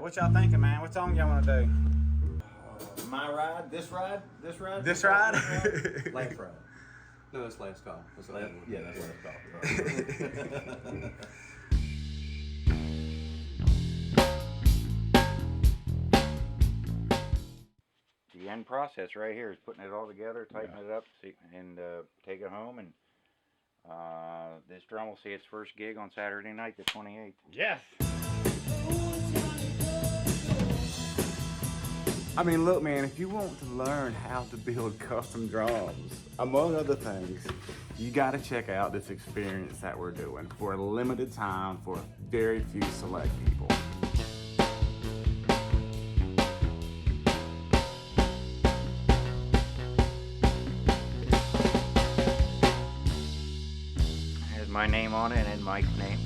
what y'all thinking, man? What song y'all want to do? My ride, this ride, this ride, This ride? last ride. No, it's last call. That's Yeah, that's last call. The end process right here is putting it all together, tighten it up, and take it home. And this drum will see its first gig on Saturday night, the 28th. Yes. I mean, look, man, if you want to learn how to build custom drums, among other things, you got to check out this experience that we're doing for a limited time for very few select people. It has my name on it and Mike's name.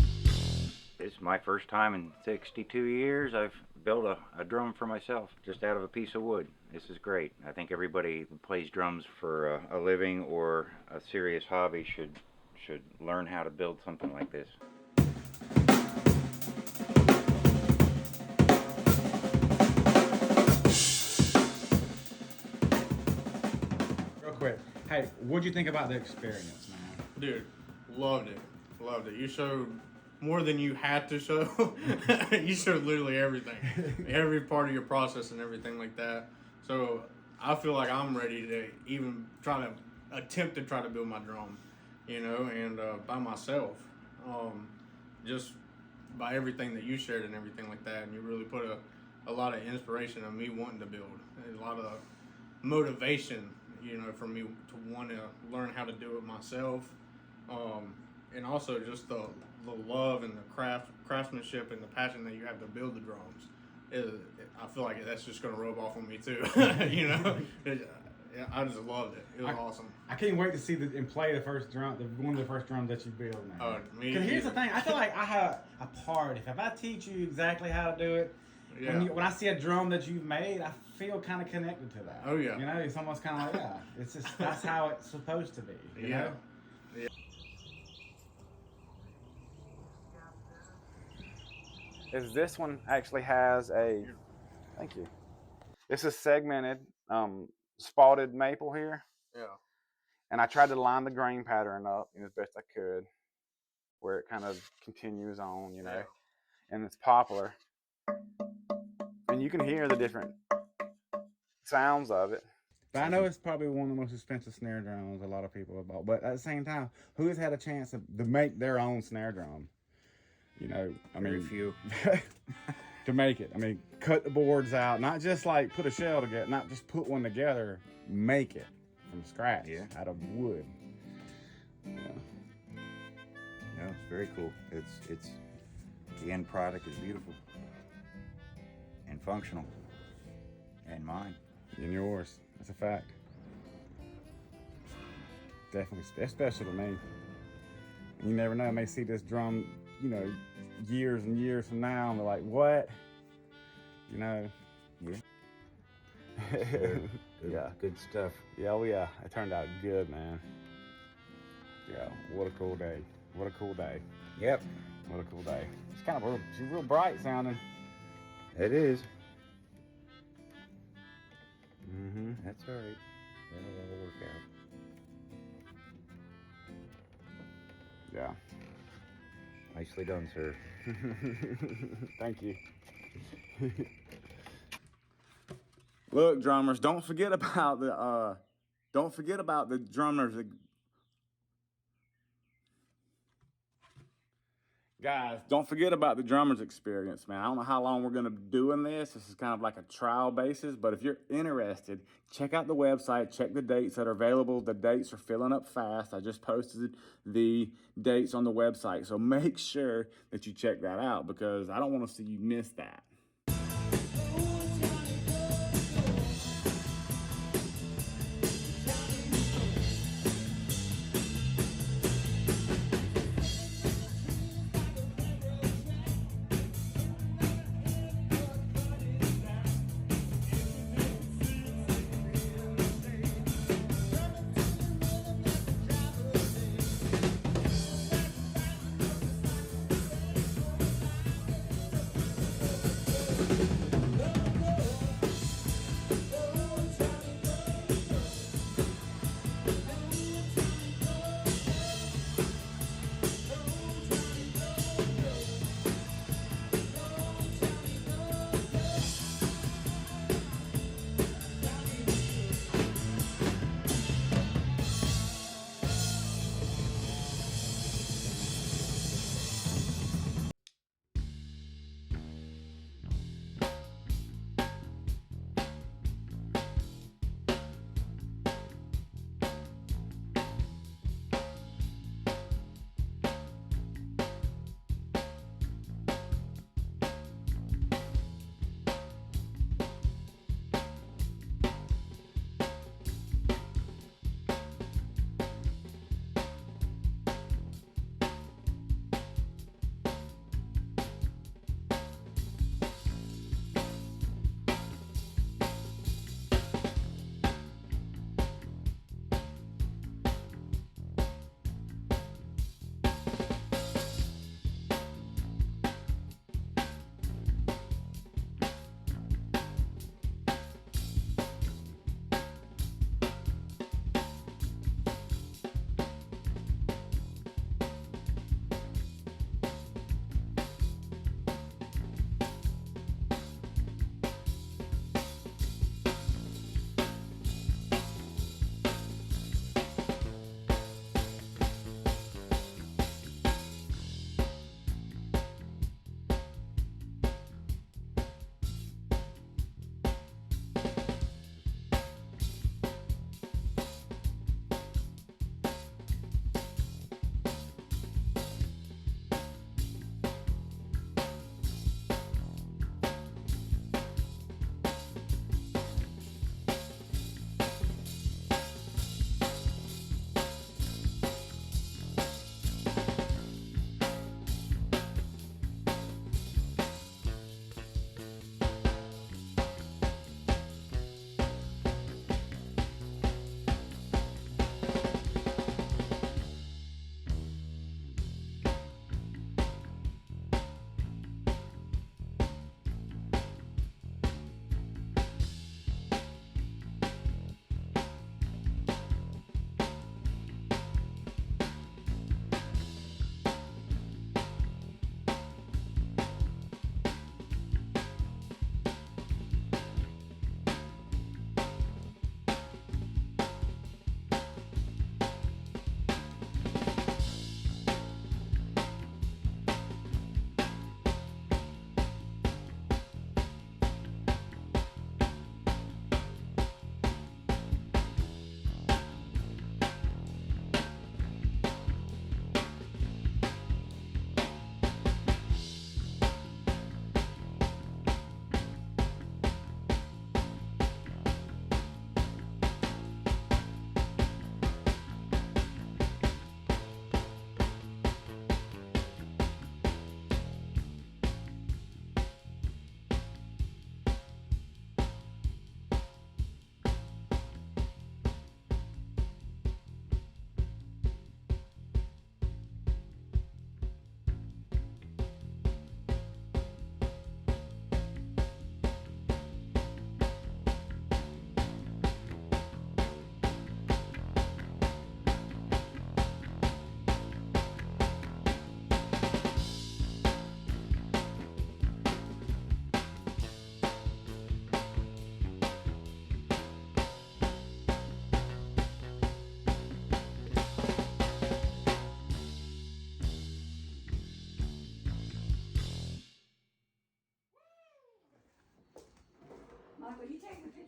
It's my first time in 62 years I've built a drum for myself, just out of a piece of wood. This is great. I think everybody who plays drums for a living or a serious hobby should learn how to build something like this. Real quick, hey, what'd you think about the experience, man? Dude, loved it. Loved it. You showed more than you had to show. You showed literally everything. Every part of your process and everything like that. So I feel like I'm ready to even attempt to try to build my drum, you know, and by myself. Just by everything that you shared and everything like that. And you really put a lot of inspiration on me wanting to build. And a lot of motivation, you know, for me to want to learn how to do it myself. And also just the love and the craftsmanship and the passion that you have to build the drums. I feel like that's just going to rub off on me too. You know, I just loved it. It was awesome. I can't wait to see and play the first drum, one of the first drums that you build, man. Oh, me. Because here's the thing, I feel like I have a part. If I teach you exactly how to do it, Yeah. when I see a drum that you've made, I feel kind of connected to that. Oh, yeah. You know, it's almost kind of like, yeah, it's just, that's how it's supposed to be. You Yeah. know? Yeah. Is this one actually has a, thank you. This is segmented, spotted maple here. Yeah. And I tried to line the grain pattern up as best I could, where it kind of continues on, you know. Yeah. And it's poplar. And you can hear the different sounds of it. But I know it's probably one of the most expensive snare drums a lot of people have bought. But at the same time, who has had a chance to make their own snare drum? You know, I mean, Very few. to make it. I mean, cut the boards out, not just like put a shell together, not just put one together, make it from scratch out of wood. Yeah. No, it's very cool. It's the end product is beautiful and functional, and mine. And yours. That's a fact. Definitely, that's special to me. And you never know, I may see this drum, you know, years and years from now, and they're like, what? You know? Yeah. Good, Yeah, good stuff. Yeah, oh yeah, it turned out good, man. Yeah, what a cool day. What a cool day. Yep, What a cool day. It's kind of real bright sounding. it is. Mm-hmm. That's all right. That'll work out. Yeah. Nicely done, sir. Thank you. Look, drummers, don't forget about the drummers. Guys, don't forget about the drummer's experience, man. I don't know how long we're going to be doing this. This is kind of like a trial basis, but if you're interested, check out the website, check the dates that are available. The dates are filling up fast. I just posted the dates on the website, so make sure that you check that out because I don't want to see you miss that.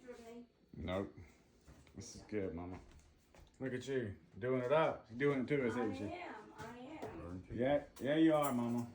picture of me? Nope. This is good, Mama. Look at you doing it up. You're doing it to us, I isn't she? am. Yeah, you are, Mama.